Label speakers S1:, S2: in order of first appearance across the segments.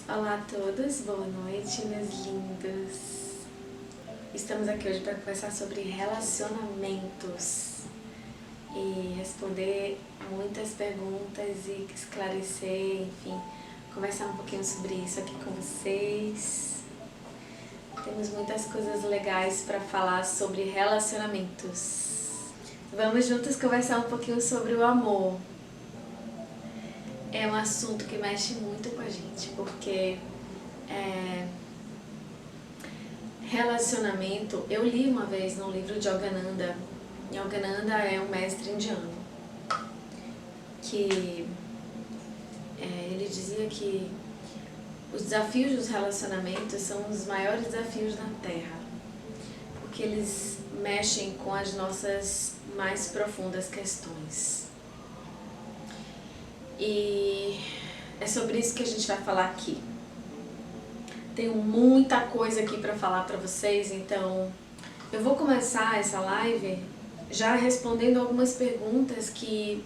S1: Olá a todos, boa noite, meus lindos. Estamos aqui hoje para conversar sobre relacionamentos e responder muitas perguntas e esclarecer, enfim, conversar um pouquinho sobre isso aqui com vocês. Temos muitas coisas legais para falar sobre relacionamentos. Vamos juntos conversar um pouquinho sobre o amor. É um assunto que mexe muito com a gente, porque relacionamento, eu li uma vez no livro de Yogananda. Yogananda é um mestre indiano, que ele dizia que os desafios dos relacionamentos são os maiores desafios na Terra, porque eles mexem com as nossas mais profundas questões. E é sobre isso que a gente vai falar aqui. Tenho muita coisa aqui para falar para vocês, então eu vou começar essa live já respondendo algumas perguntas que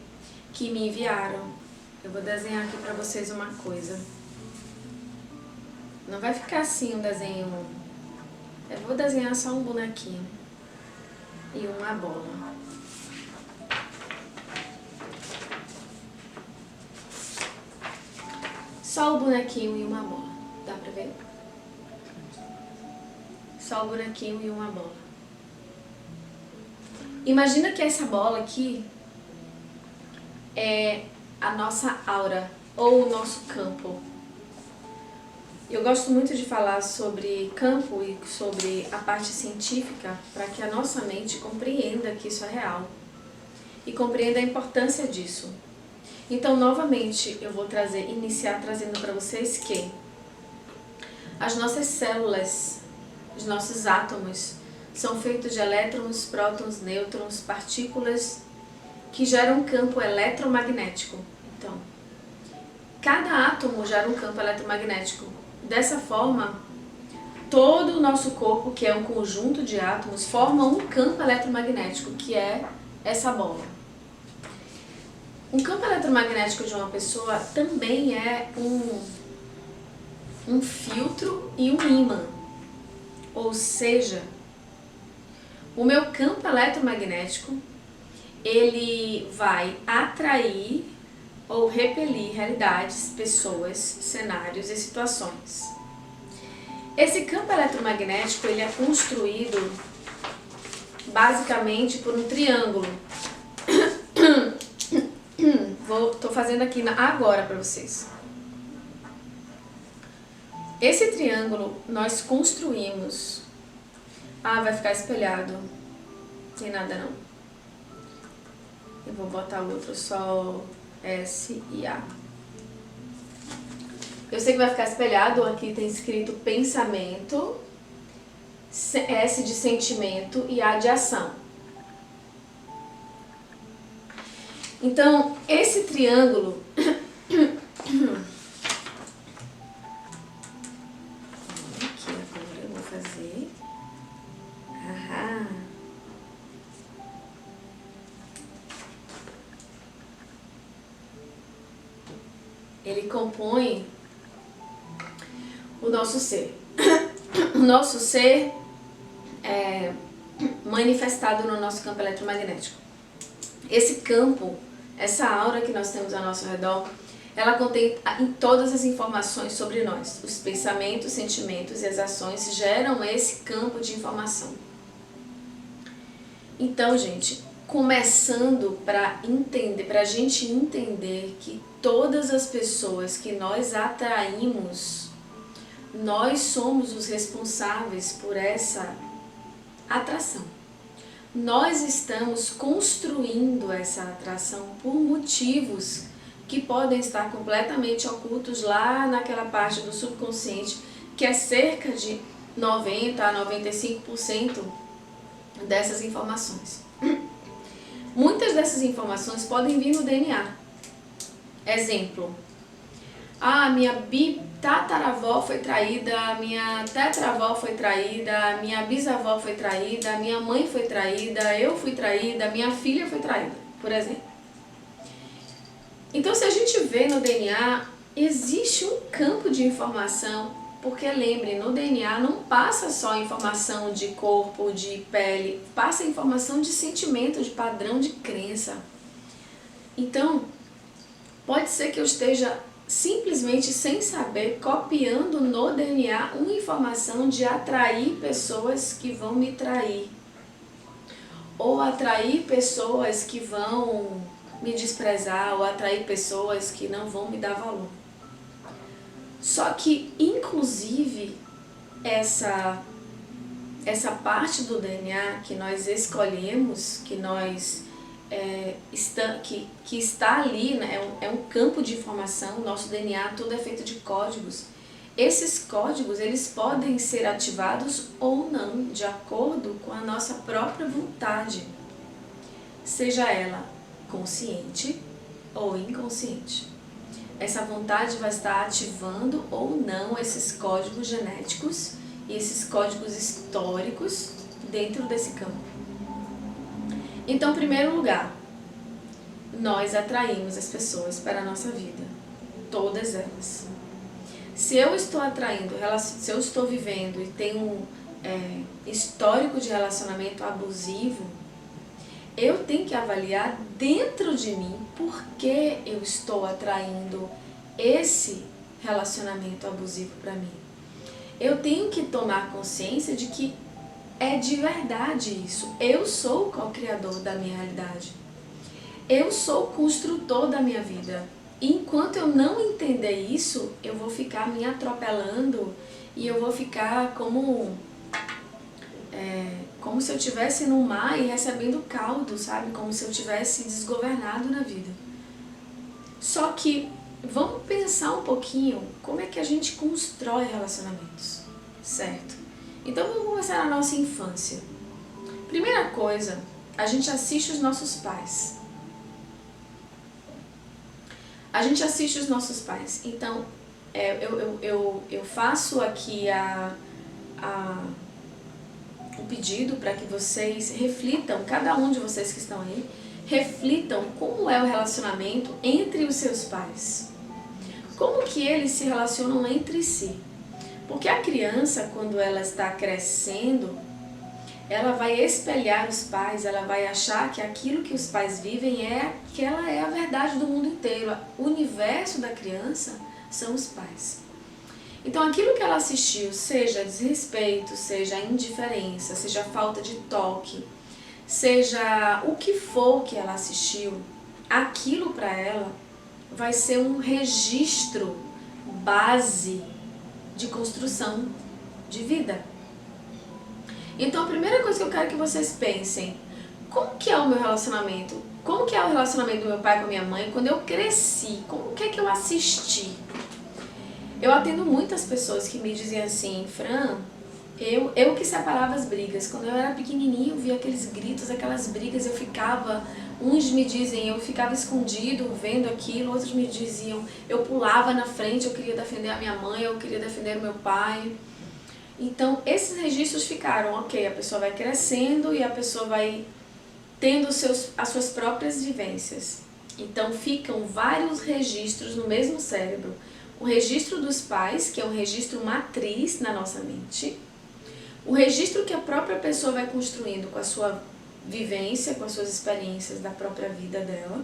S1: me enviaram. Eu vou desenhar aqui para vocês uma coisa. Não vai ficar assim um desenho. Eu vou desenhar só um bonequinho e uma bola. Só o bonequinho e uma bola. Dá pra ver? Só o bonequinho e uma bola. Imagina que essa bola aqui é a nossa aura ou o nosso campo. Eu gosto muito de falar sobre campo e sobre a parte científica para que a nossa mente compreenda que isso é real e compreenda a importância disso. Então, novamente, eu vou iniciar trazendo para vocês que as nossas células, os nossos átomos, são feitos de elétrons, prótons, nêutrons, partículas que geram um campo eletromagnético. Então, cada átomo gera um campo eletromagnético. Dessa forma, todo o nosso corpo, que é um conjunto de átomos, forma um campo eletromagnético, que é essa bola. Um campo eletromagnético de uma pessoa também é um filtro e um ímã. Ou seja, o meu campo eletromagnético, ele vai atrair ou repelir realidades, pessoas, cenários e situações. Esse campo eletromagnético, ele é construído basicamente por um triângulo. Tô fazendo aqui agora para vocês. Esse triângulo nós construímos. Ah, vai ficar espelhado. Não tem nada não. Eu vou botar outro só S e A. Eu sei que vai ficar espelhado. Aqui tem escrito pensamento, S de sentimento e A de ação. Então, esse triângulo aqui agora eu vou fazer. Ele compõe o nosso ser. O nosso ser é manifestado no nosso campo eletromagnético. Esse campo, essa aura que nós temos ao nosso redor, ela contém todas as informações sobre nós. Os pensamentos, sentimentos e as ações geram esse campo de informação. Então, gente, começando para a gente entender que todas as pessoas que nós atraímos, nós somos os responsáveis por essa atração. Nós estamos construindo essa atração por motivos que podem estar completamente ocultos lá naquela parte do subconsciente, que é cerca de 90 a 95% dessas informações. Muitas dessas informações podem vir no DNA. Exemplo, minha tataravó foi traída, minha tetravó foi traída, minha bisavó foi traída, minha mãe foi traída, eu fui traída, minha filha foi traída, por exemplo. Então, se a gente vê no DNA, existe um campo de informação, porque lembre, no DNA não passa só informação de corpo, de pele, passa informação de sentimento, de padrão de crença. Então, pode ser que eu esteja simplesmente sem saber, copiando no DNA uma informação de atrair pessoas que vão me trair, ou atrair pessoas que vão me desprezar, ou atrair pessoas que não vão me dar valor. Só que, inclusive, essa parte do DNA que nós escolhemos, que nós que está ali, né, é um campo de informação. Nosso DNA tudo é feito de códigos. Esses códigos, eles podem ser ativados ou não, de acordo com a nossa própria vontade, seja ela consciente ou inconsciente. Essa vontade vai estar ativando ou não esses códigos genéticos e esses códigos históricos dentro desse campo. Então, em primeiro lugar, nós atraímos as pessoas para a nossa vida, todas elas. Se eu estou atraindo, se eu estou vivendo e tenho um histórico de relacionamento abusivo, eu tenho que avaliar dentro de mim por que eu estou atraindo esse relacionamento abusivo para mim. Eu tenho que tomar consciência de que é de verdade isso. Eu sou o co-criador da minha realidade. Eu sou o construtor da minha vida. E enquanto eu não entender isso, eu vou ficar me atropelando e eu vou ficar como se eu estivesse no mar e recebendo caldo, sabe? Como se eu estivesse desgovernado na vida. Só que vamos pensar um pouquinho como é que a gente constrói relacionamentos, certo? Então vamos começar na nossa infância. Primeira coisa, a gente assiste os nossos pais. A gente assiste os nossos pais. Então, eu faço aqui o pedido para que vocês reflitam, cada um de vocês que estão aí, reflitam como é o relacionamento entre os seus pais. Como que eles se relacionam entre si. Porque a criança, quando ela está crescendo, ela vai espelhar os pais, ela vai achar que aquilo que os pais vivem que ela é a verdade do mundo inteiro. O universo da criança são os pais. Então aquilo que ela assistiu, seja desrespeito, seja indiferença, seja falta de toque, seja o que for que ela assistiu, aquilo para ela vai ser um registro base de construção de vida. Então a primeira coisa que eu quero que vocês pensem, como que é o meu relacionamento? Como que é o relacionamento do meu pai com a minha mãe quando eu cresci? Como que é que eu assisti? Eu atendo muitas pessoas que me dizem assim, Fran, eu que separava as brigas. Quando eu era pequenininho, eu via aqueles gritos, aquelas brigas, eu ficava, uns me dizem, eu ficava escondido vendo aquilo, outros me diziam, eu pulava na frente, eu queria defender a minha mãe, eu queria defender o meu pai. Então, esses registros ficaram, ok, a pessoa vai crescendo e a pessoa vai tendo as suas próprias vivências. Então, ficam vários registros no mesmo cérebro. O registro dos pais, que é um registro matriz na nossa mente. O registro que a própria pessoa vai construindo com a sua vivência, com as suas experiências da própria vida dela.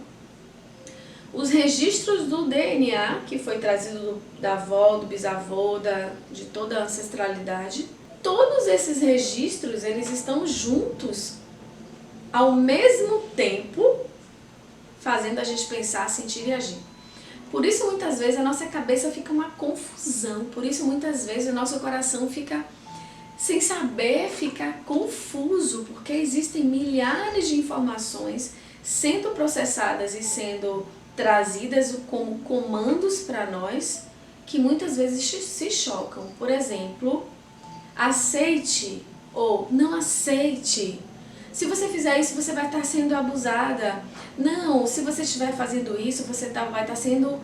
S1: Os registros do DNA, que foi trazido da avó, do bisavô, de toda a ancestralidade. Todos esses registros, eles estão juntos ao mesmo tempo, fazendo a gente pensar, sentir e agir. Por isso, muitas vezes, a nossa cabeça fica uma confusão. Por isso, muitas vezes, o nosso coração fica sem saber, fica confuso, porque existem milhares de informações sendo processadas e sendo trazidas como comandos para nós, que muitas vezes se chocam. Por exemplo, aceite ou não aceite. Se você fizer isso, você vai estar sendo abusada. Não, se você estiver fazendo isso, você vai estar sendo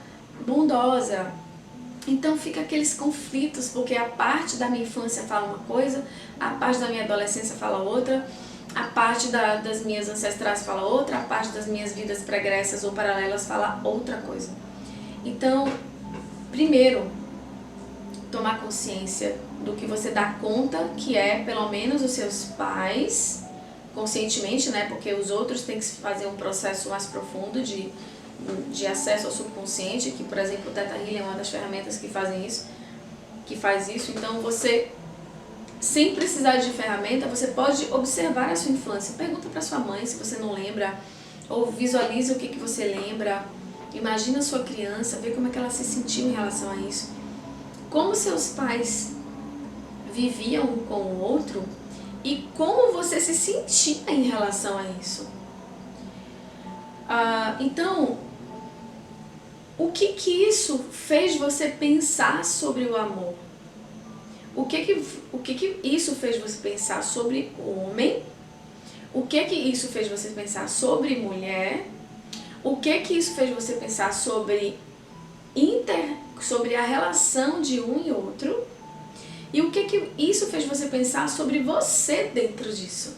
S1: bondosa. Então fica aqueles conflitos, porque a parte da minha infância fala uma coisa, a parte da minha adolescência fala outra, a parte das minhas ancestrais fala outra, a parte das minhas vidas pregressas ou paralelas fala outra coisa. Então, primeiro, tomar consciência do que você dá conta que é, pelo menos, os seus pais, conscientemente, né? Porque os outros têm que fazer um processo mais profundo de acesso ao subconsciente, que, por exemplo, o Theta Healing é uma das ferramentas que faz isso. Então, você, sem precisar de ferramenta, você pode observar a sua infância. Pergunta para sua mãe se você não lembra, ou visualiza o que você lembra. Imagina a sua criança, vê como é que ela se sentiu em relação a isso. Como seus pais viviam um com o outro e como você se sentia em relação a isso. Então, o que isso fez você pensar sobre o amor? O que isso fez você pensar sobre homem? O que isso fez você pensar sobre mulher? O que isso fez você pensar sobre a relação de um e outro? E o que isso fez você pensar sobre você dentro disso?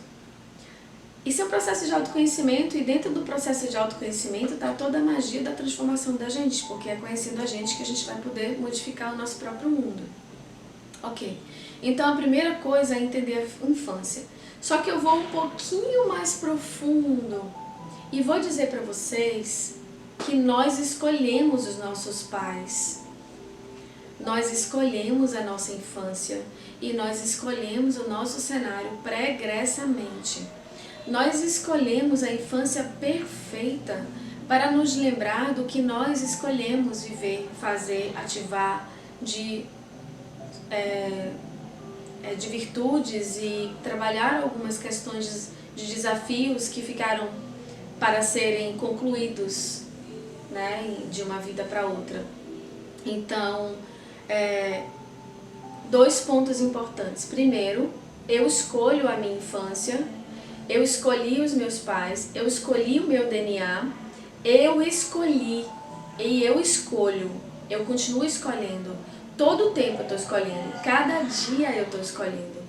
S1: Isso é um processo de autoconhecimento, e dentro do processo de autoconhecimento está toda a magia da transformação da gente, porque é conhecendo a gente que a gente vai poder modificar o nosso próprio mundo. Ok, então a primeira coisa é entender a infância. Só que eu vou um pouquinho mais profundo e vou dizer para vocês que nós escolhemos os nossos pais. Nós escolhemos a nossa infância e nós escolhemos o nosso cenário pregressamente. Nós escolhemos a infância perfeita para nos lembrar do que nós escolhemos viver, fazer, ativar de virtudes e trabalhar algumas questões de desafios que ficaram para serem concluídos, né, de uma vida para outra. Então, dois pontos importantes. Primeiro, eu escolho a minha infância, eu escolhi os meus pais, eu escolhi o meu DNA, eu escolhi e eu escolho, eu continuo escolhendo. Todo o tempo eu estou escolhendo, cada dia eu estou escolhendo.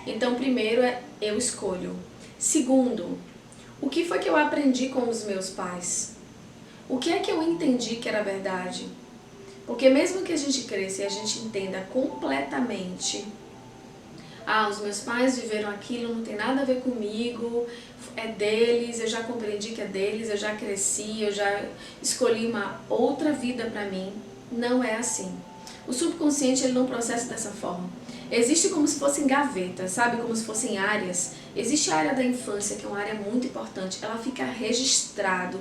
S1: Então, primeiro é eu escolho. Segundo, o que foi que eu aprendi com os meus pais? O que é que eu entendi que era verdade? Porque mesmo que a gente cresça e a gente entenda completamente, os meus pais viveram aquilo, não tem nada a ver comigo, é deles, eu já compreendi que é deles, eu já cresci, eu já escolhi uma outra vida para mim. Não é assim. O subconsciente, ele não processa dessa forma. Existe como se fossem gavetas, sabe? Como se fossem áreas. Existe a área da infância, que é uma área muito importante. Ela fica registrado,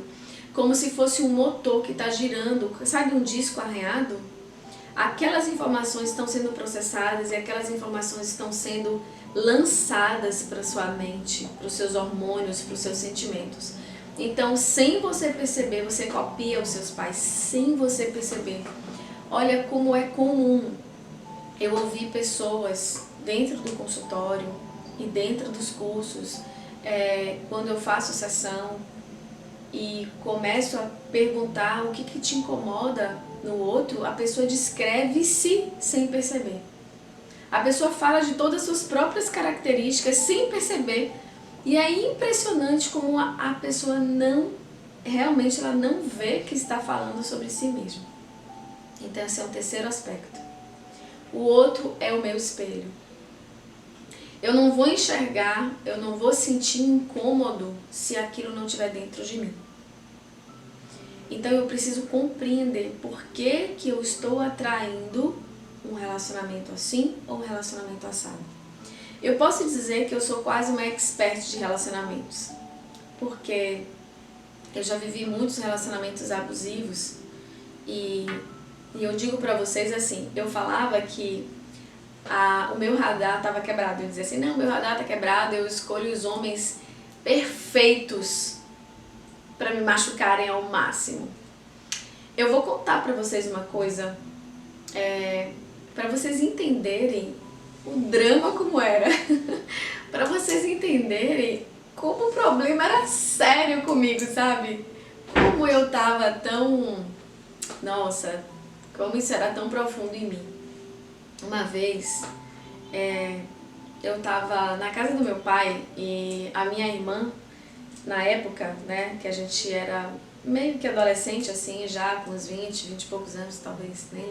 S1: como se fosse um motor que está girando, sabe, um disco arranhado? Aquelas informações estão sendo processadas e aquelas informações estão sendo lançadas para sua mente, para os seus hormônios, para os seus sentimentos. Então, sem você perceber, você copia os seus pais, sem você perceber. Olha como é comum eu ouvir pessoas dentro do consultório e dentro dos cursos, quando eu faço sessão e começo a perguntar o que te incomoda no outro, a pessoa descreve-se sem perceber. A pessoa fala de todas as suas próprias características sem perceber. E é impressionante como a pessoa realmente ela não vê que está falando sobre si mesma. Então esse é o terceiro aspecto. O outro é o meu espelho. Eu não vou enxergar, eu não vou sentir incômodo se aquilo não estiver dentro de mim. Então eu preciso compreender por que eu estou atraindo um relacionamento assim ou um relacionamento assado. Eu posso dizer que eu sou quase uma expert de relacionamentos, porque eu já vivi muitos relacionamentos abusivos e eu digo pra vocês assim, eu falava que o meu radar estava quebrado. Eu dizia assim, não, meu radar está quebrado, eu escolho os homens perfeitos para me machucarem ao máximo. Eu vou contar pra vocês uma coisa, para vocês entenderem o drama como era, para vocês entenderem como o problema era sério comigo, sabe? Como eu tava tão... Nossa, como isso era tão profundo em mim. Uma vez, eu tava na casa do meu pai e a minha irmã, na época, né, que a gente era meio que adolescente, assim, já com uns 20 e poucos anos, talvez, nem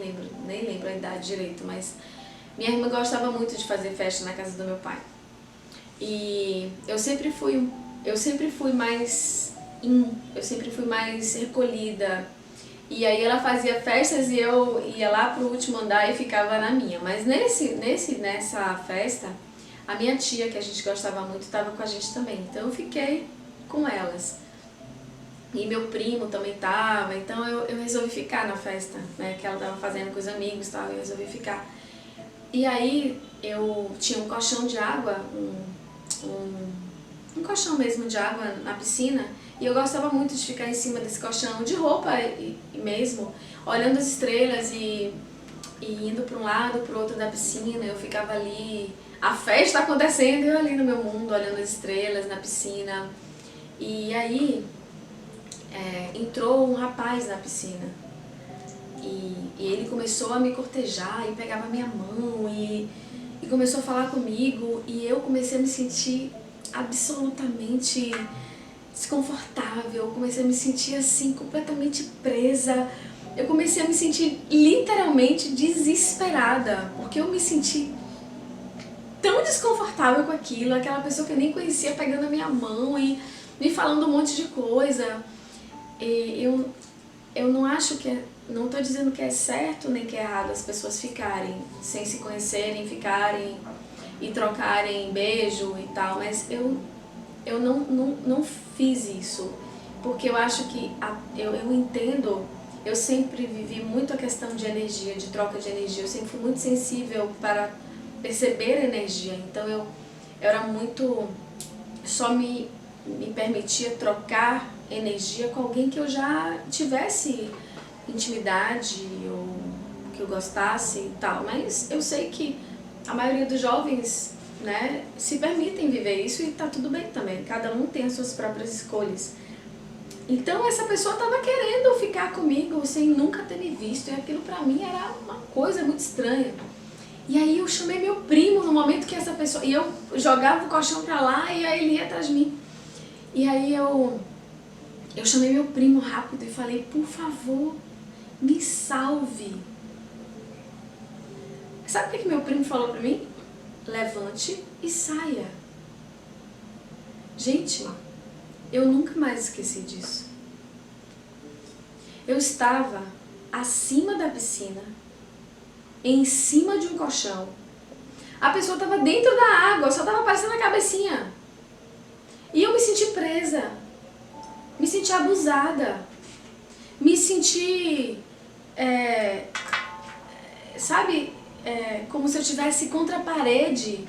S1: lembro a idade direito, mas minha irmã gostava muito de fazer festa na casa do meu pai. E eu sempre fui mais recolhida. E aí ela fazia festas e eu ia lá pro último andar e ficava na minha. Mas nessa festa, a minha tia, que a gente gostava muito, estava com a gente também. Então eu fiquei com elas. E meu primo também tava, então eu resolvi ficar na festa, né, que ela tava fazendo com os amigos e tal, eu resolvi ficar. E aí eu tinha um colchão de água, um colchão mesmo de água na piscina, e eu gostava muito de ficar em cima desse colchão, de roupa mesmo, olhando as estrelas e indo para um lado, para o outro da piscina. Eu ficava ali, a festa acontecendo, eu ali no meu mundo, olhando as estrelas na piscina. E aí entrou um rapaz na piscina e ele começou a me cortejar e pegava minha mão e começou a falar comigo, e eu comecei a me sentir absolutamente desconfortável, comecei a me sentir assim completamente presa, eu comecei a me sentir literalmente desesperada, porque eu me senti tão desconfortável com aquilo, aquela pessoa que eu nem conhecia pegando a minha mão e me falando um monte de coisa. E eu não acho que não estou dizendo que é certo nem que é errado as pessoas ficarem sem se conhecerem, ficarem e trocarem beijo e tal, mas eu não fiz isso, porque eu acho que eu entendo, eu sempre vivi muito a questão de energia, de troca de energia, eu sempre fui muito sensível para perceber a energia, então eu era muito, só me permitia trocar energia com alguém que eu já tivesse intimidade ou que eu gostasse e tal, mas eu sei que a maioria dos jovens, né, se permitem viver isso e tá tudo bem também, cada um tem as suas próprias escolhas. Então essa pessoa tava querendo ficar comigo sem nunca ter me visto, e aquilo pra mim era uma coisa muito estranha. E aí eu chamei meu primo no momento que essa pessoa, e eu jogava o colchão pra lá e aí ele ia atrás de mim. E aí eu chamei meu primo rápido e falei, por favor, me salve. Sabe o que meu primo falou pra mim? Levante e saia. Gente, eu nunca mais esqueci disso. Eu estava acima da piscina, em cima de um colchão. A pessoa estava dentro da água, só estava aparecendo a cabecinha. E eu me senti presa, me senti abusada, me senti, como se eu estivesse contra a parede.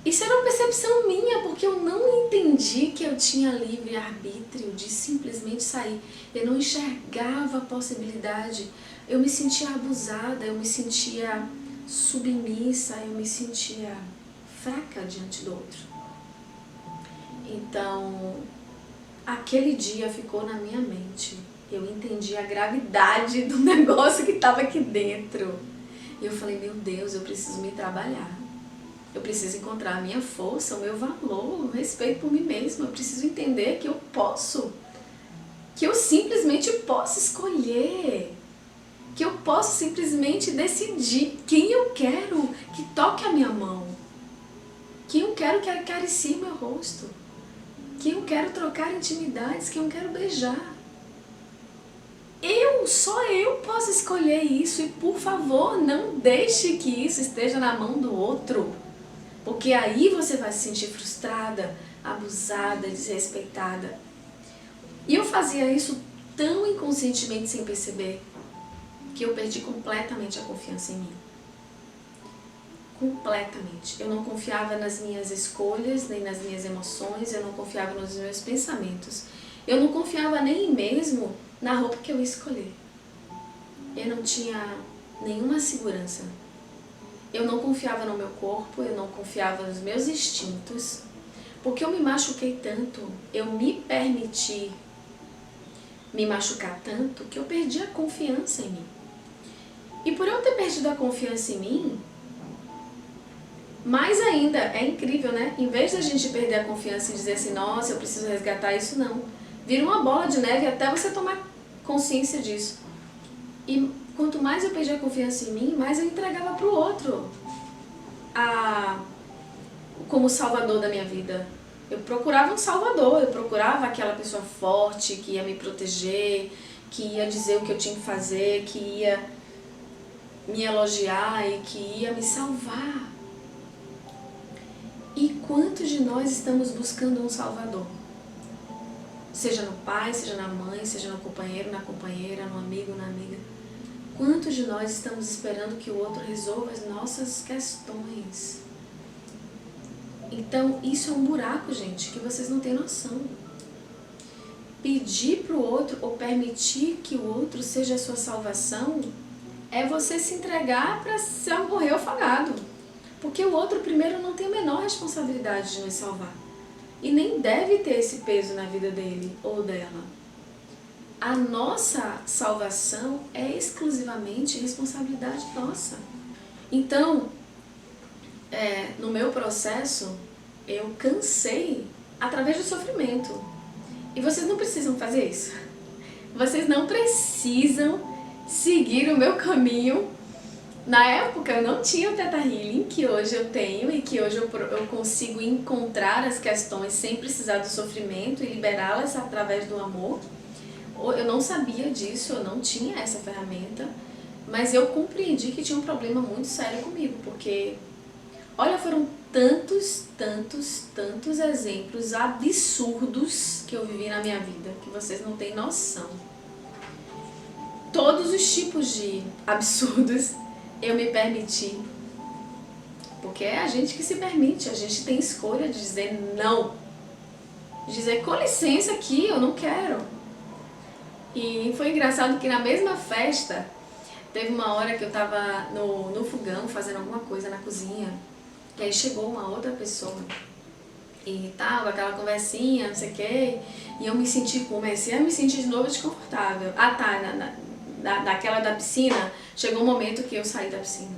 S1: Isso era uma percepção minha, porque eu não entendi que eu tinha livre-arbítrio de simplesmente sair. Eu não enxergava a possibilidade. Eu me sentia abusada, eu me sentia submissa, eu me sentia fraca diante do outro. Então, aquele dia ficou na minha mente. Eu entendi a gravidade do negócio que estava aqui dentro. E eu falei, meu Deus, eu preciso me trabalhar. Eu preciso encontrar a minha força, o meu valor, o respeito por mim mesma. Eu preciso entender que eu posso. Que eu simplesmente posso escolher. Que eu posso simplesmente decidir quem eu quero que toque a minha mão. Quem eu quero que acaricie meu rosto. Quem eu quero trocar intimidades, quem eu quero beijar. Só eu posso escolher isso, e por favor, não deixe que isso esteja na mão do outro. Porque aí você vai se sentir frustrada, abusada, desrespeitada. E eu fazia isso tão inconscientemente sem perceber, que eu perdi completamente a confiança em mim. Completamente. Eu não confiava nas minhas escolhas, nem nas minhas emoções, eu não confiava nos meus pensamentos. Eu não confiava nem mesmo na roupa que eu ia escolher. Eu não tinha nenhuma segurança. Eu não confiava no meu corpo, eu não confiava nos meus instintos, porque eu me machuquei tanto, eu me permiti me machucar tanto, que eu perdi a confiança em mim. E por eu ter perdido a confiança em mim, mais ainda, é incrível, né? Em vez da gente perder a confiança e dizer assim, nossa, eu preciso resgatar isso, não. Vira uma bola de neve até você tomar consciência disso. E quanto mais eu perdia confiança em mim, mais eu entregava para o outro como salvador da minha vida. Eu procurava um salvador, eu procurava aquela pessoa forte que ia me proteger, que ia dizer o que eu tinha que fazer, que ia me elogiar e que ia me salvar. E quantos de nós estamos buscando um salvador? Seja no pai, seja na mãe, seja no companheiro, na companheira, no amigo, na amiga. Quantos de nós estamos esperando que o outro resolva as nossas questões? Então, isso é um buraco, gente, que vocês não têm noção. Pedir para o outro ou permitir que o outro seja a sua salvação é você se entregar para morrer afogado. Porque o outro, primeiro, não tem a menor responsabilidade de nos salvar. E nem deve ter esse peso na vida dele ou dela. A nossa salvação é exclusivamente responsabilidade nossa. Então, no meu processo, eu cansei através do sofrimento. E vocês não precisam fazer isso. Vocês não precisam seguir o meu caminho. Na época eu não tinha o Theta Healing, que hoje eu tenho e que hoje eu consigo encontrar as questões sem precisar do sofrimento e liberá-las através do amor. Eu não sabia disso, eu não tinha essa ferramenta, mas eu compreendi que tinha um problema muito sério comigo, porque, olha, foram tantos exemplos absurdos que eu vivi na minha vida, que vocês não têm noção. Todos os tipos de absurdos eu me permiti, porque é a gente que se permite, a gente tem escolha de dizer não, de dizer com licença aqui, eu não quero. E foi engraçado que na mesma festa, teve uma hora que eu tava no fogão fazendo alguma coisa na cozinha, e aí chegou uma outra pessoa, e tava aquela conversinha, não sei o que, e eu comecei a me sentir de novo desconfortável. Daquela da piscina, chegou um momento que eu saí da piscina,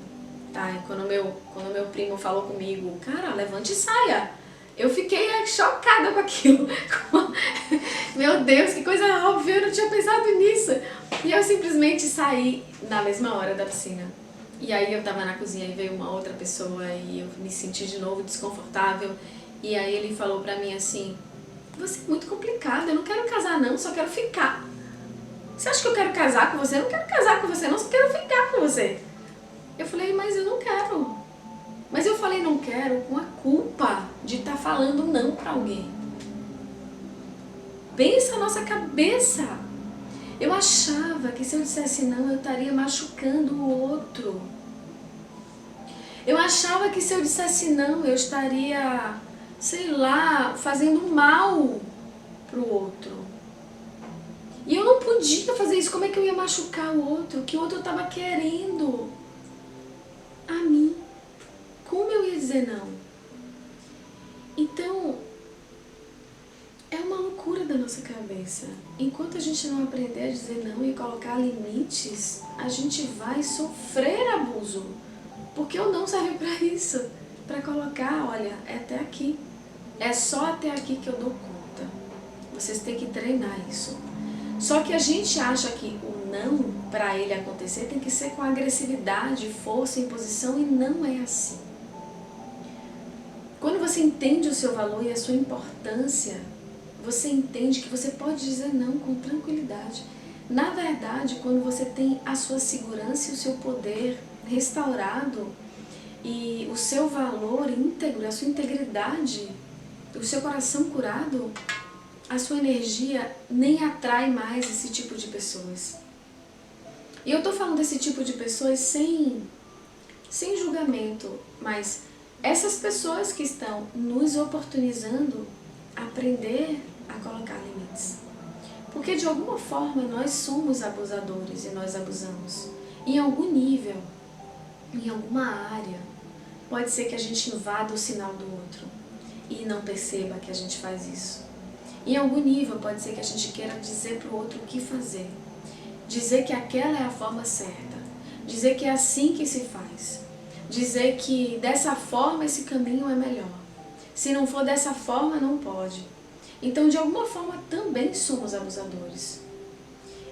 S1: tá? E quando meu primo falou comigo, cara, levante e saia, eu fiquei chocada com aquilo. Meu Deus, que coisa óbvia, eu não tinha pensado nisso. E eu simplesmente saí na mesma hora da piscina. E aí eu tava na cozinha e veio uma outra pessoa e eu me senti de novo desconfortável. E aí ele falou pra mim assim, você é muito complicada, eu não quero casar não, só quero ficar. Você acha que eu quero casar com você? Eu não quero casar com você não, só quero ficar com você. Eu falei, mas eu não quero. Mas eu falei não quero com a culpa de estar falando não pra alguém. Pensa a nossa cabeça. Eu achava que se eu dissesse não, eu estaria machucando o outro. Eu achava que se eu dissesse não, eu estaria, sei lá, fazendo mal pro outro. E eu não podia fazer isso. Como é que eu ia machucar o outro? Que o outro estava querendo a mim. Como eu ia dizer não? Então, é uma loucura da nossa cabeça. Enquanto a gente não aprender a dizer não e colocar limites, a gente vai sofrer abuso. Porque o não serve para isso. Para colocar, olha, é até aqui. É só até aqui que eu dou conta. Vocês têm que treinar isso. Só que a gente acha que o não, para ele acontecer, tem que ser com agressividade, força, imposição, e não é assim. Quando você entende o seu valor e a sua importância, você entende que você pode dizer não com tranquilidade. Na verdade, quando você tem a sua segurança e o seu poder restaurado, e o seu valor íntegro, a sua integridade, o seu coração curado, a sua energia nem atrai mais esse tipo de pessoas. E eu tô falando desse tipo de pessoas sem julgamento, mas essas pessoas que estão nos oportunizando a aprender a colocar limites. Porque de alguma forma nós somos abusadores e nós abusamos. Em algum nível, em alguma área, pode ser que a gente invada o sinal do outro e não perceba que a gente faz isso. Em algum nível pode ser que a gente queira dizer para o outro o que fazer, dizer que aquela é a forma certa, dizer que é assim que se faz, dizer que dessa forma esse caminho é melhor, se não for dessa forma não pode. Então, de alguma forma, também somos abusadores.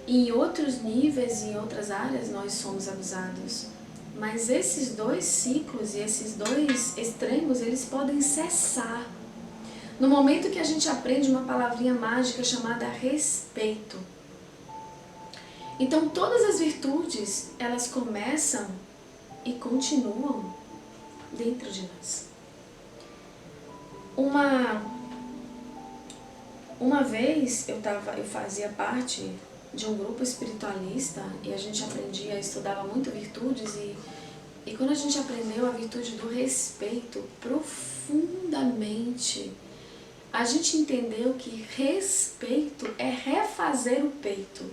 S1: E em outros níveis e em outras áreas, nós somos abusados. Mas esses dois ciclos e esses dois extremos, eles podem cessar no momento que a gente aprende uma palavrinha mágica chamada respeito. Então, todas as virtudes, elas começam e continuam dentro de nós. Uma vez eu fazia parte de um grupo espiritualista e a gente aprendia, estudava muito virtudes e quando a gente aprendeu a virtude do respeito profundamente, a gente entendeu que respeito é refazer o peito.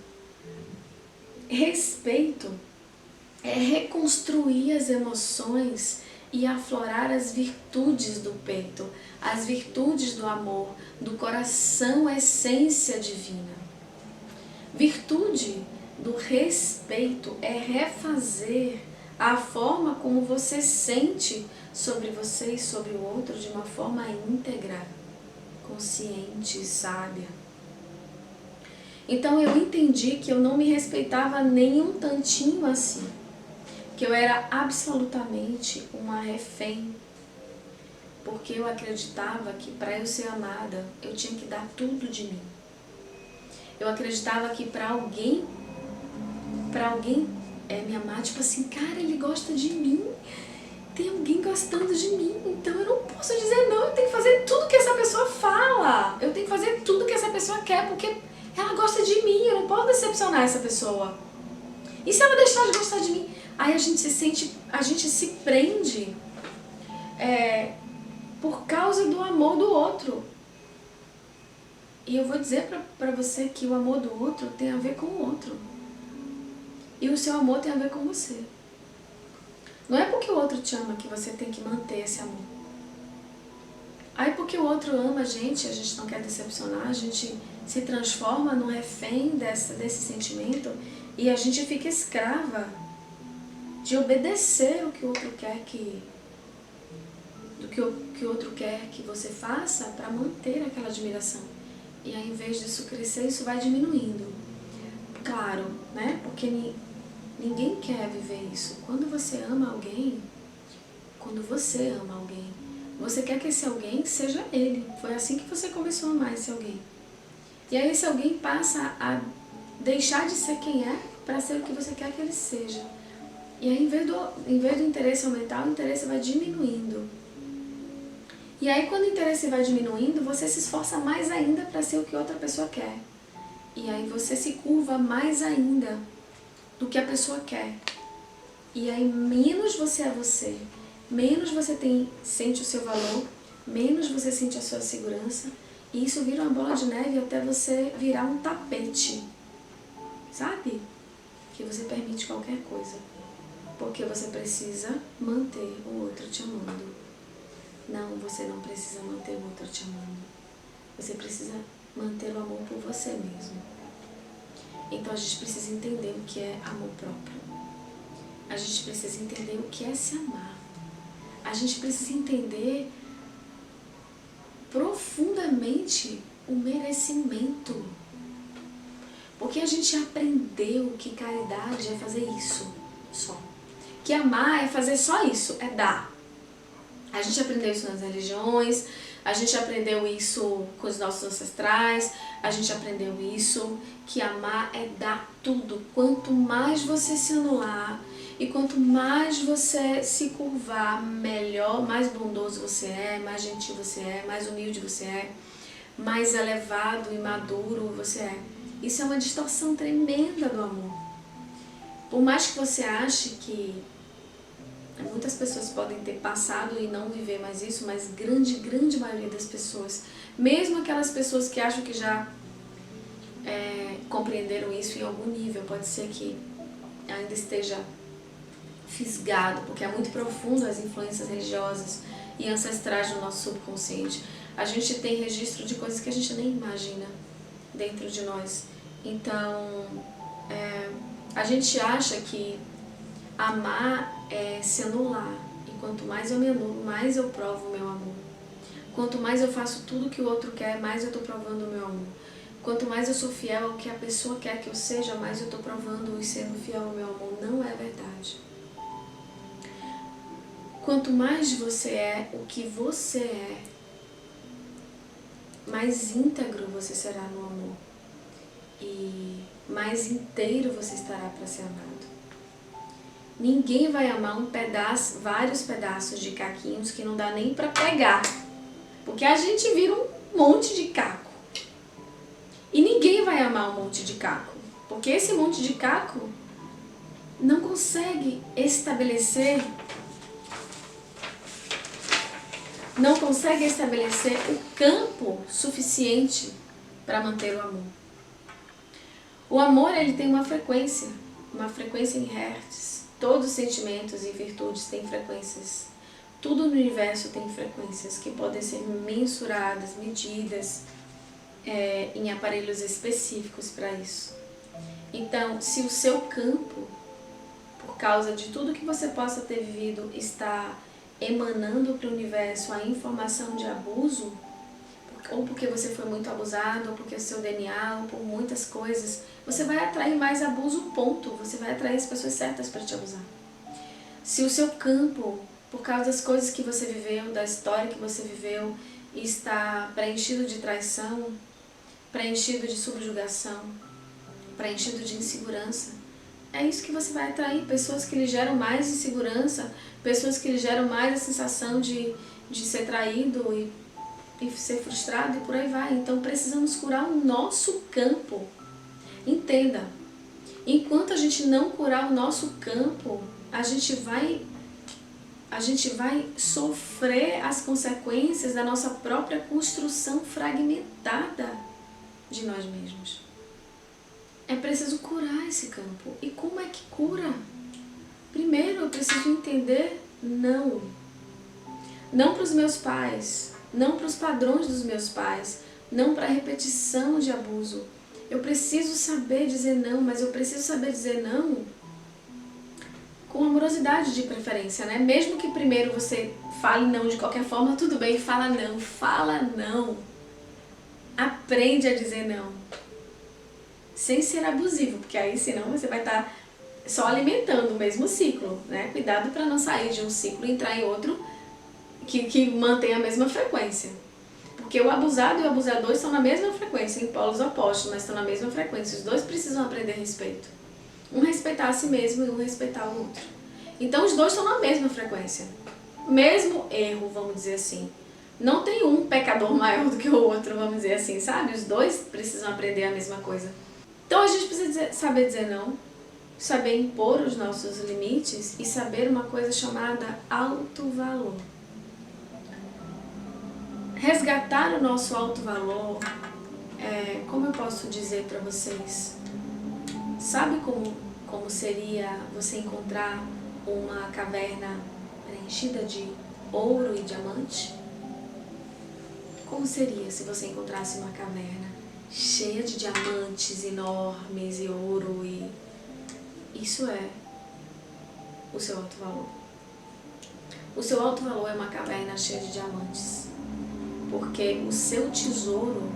S1: Respeito é reconstruir as emoções e aflorar as virtudes do peito, as virtudes do amor, do coração, essência divina. Virtude do respeito é refazer a forma como você sente sobre você e sobre o outro de uma forma íntegra, consciente e sábia. Então eu entendi que eu não me respeitava nem um tantinho assim, que eu era absolutamente uma refém, porque eu acreditava que para eu ser amada eu tinha que dar tudo de mim. Eu acreditava que para alguém me amar, tipo assim, cara, ele gosta de mim, tem alguém gostando de mim, então eu não posso dizer não, eu tenho que fazer tudo que essa pessoa fala, eu tenho que fazer tudo que essa pessoa quer, porque ela gosta de mim, eu não posso decepcionar essa pessoa. E se ela deixar de gostar de mim? Aí a gente se prende por causa do amor do outro. E eu vou dizer pra você que o amor do outro tem a ver com o outro. E o seu amor tem a ver com você. Não é porque o outro te ama que você tem que manter esse amor. Aí porque o outro ama a gente não quer decepcionar, a gente se transforma num refém desse sentimento e a gente fica escrava de obedecer o que o outro quer do que o outro quer que você faça para manter aquela admiração. E ao invés disso crescer, isso vai diminuindo. Claro, né? Porque ninguém quer viver isso. Quando você ama alguém, você quer que esse alguém seja ele. Foi assim que você começou a amar esse alguém. E aí esse alguém passa a deixar de ser quem é para ser o que você quer que ele seja. E aí, em vez do interesse aumentar, o interesse vai diminuindo. E aí, quando o interesse vai diminuindo, você se esforça mais ainda para ser o que outra pessoa quer. E aí você se curva mais ainda do que a pessoa quer. E aí, menos você é você, menos você sente o seu valor, menos você sente a sua segurança. E isso vira uma bola de neve até você virar um tapete. Sabe? Que você permite qualquer coisa. Porque você precisa manter o outro te amando. Não, você não precisa manter o outro te amando. Você precisa manter o amor por você mesmo. Então a gente precisa entender o que é amor próprio. A gente precisa entender o que é se amar. A gente precisa entender profundamente o merecimento. Porque a gente aprendeu que caridade é fazer isso só. Que amar é fazer só isso, é dar. A gente aprendeu isso nas religiões, a gente aprendeu isso com os nossos ancestrais, a gente aprendeu isso, que amar é dar tudo. Quanto mais você se anular e quanto mais você se curvar, melhor, mais bondoso você é, mais gentil você é, mais humilde você é, mais elevado e maduro você é. Isso é uma distorção tremenda do amor. Por mais que você ache que muitas pessoas podem ter passado e não viver mais isso, mas grande maioria das pessoas, mesmo aquelas pessoas que acham que já compreenderam isso em algum nível, pode ser que ainda esteja fisgado, porque é muito profundo as influências religiosas e ancestrais no nosso subconsciente. A gente tem registro de coisas que a gente nem imagina dentro de nós. Então, a gente acha que amar é se anular. E quanto mais eu me anulo, mais eu provo o meu amor. Quanto mais eu faço tudo que o outro quer, mais eu estou provando o meu amor. Quanto mais eu sou fiel ao que a pessoa quer que eu seja, mais eu estou provando e sendo fiel ao meu amor. Não é verdade. Quanto mais você é o que você é, mais íntegro você será no amor. E mais inteiro você estará para ser amado. Ninguém vai amar vários pedaços de caquinhos que não dá nem para pegar. Porque a gente vira um monte de caco. E ninguém vai amar um monte de caco. Porque esse monte de caco não consegue estabelecer o campo suficiente para manter o amor. O amor, ele tem uma frequência em hertz. Todos os sentimentos e virtudes têm frequências. Tudo no universo tem frequências que podem ser mensuradas, medidas em aparelhos específicos para isso. Então, se o seu campo, por causa de tudo que você possa ter vivido, está emanando para o universo a informação de abuso, ou porque você foi muito abusado, ou porque é seu DNA, ou por muitas coisas, você vai atrair mais abuso, ponto. Você vai atrair as pessoas certas para te abusar. Se o seu campo, por causa das coisas que você viveu, da história que você viveu, está preenchido de traição, preenchido de subjugação, preenchido de insegurança, é isso que você vai atrair. Pessoas que lhe geram mais insegurança, pessoas que lhe geram mais a sensação de ser traído e ser frustrado e por aí vai. Então precisamos curar o nosso campo. Entenda, enquanto a gente não curar o nosso campo, a gente vai sofrer as consequências da nossa própria construção fragmentada de nós mesmos. É preciso curar esse campo. E como é que cura? Primeiro eu preciso entender não. Não para os meus pais, não para os padrões dos meus pais, não para a repetição de abuso. Eu preciso saber dizer não, mas eu preciso saber dizer não com amorosidade de preferência, né? Mesmo que primeiro você fale não de qualquer forma, tudo bem, fala não. Aprende a dizer não. Sem ser abusivo, porque aí senão você vai estar só alimentando o mesmo ciclo, né? Cuidado para não sair de um ciclo e entrar em outro que mantém a mesma frequência. Porque o abusado e o abusador estão na mesma frequência, em polos opostos, mas estão na mesma frequência. Os dois precisam aprender respeito. Um respeitar a si mesmo e um respeitar o outro. Então os dois estão na mesma frequência. Mesmo erro, vamos dizer assim. Não tem um pecador maior do que o outro, vamos dizer assim, sabe? Os dois precisam aprender a mesma coisa. Então a gente precisa saber dizer não, saber impor os nossos limites e saber uma coisa chamada alto valor. Resgatar o nosso alto valor, como eu posso dizer para vocês? Sabe como seria você encontrar uma caverna preenchida de ouro e diamante? Como seria se você encontrasse uma caverna cheia de diamantes enormes e ouro e... Isso é o seu alto valor. O seu alto valor é uma caverna cheia de diamantes. Porque o seu tesouro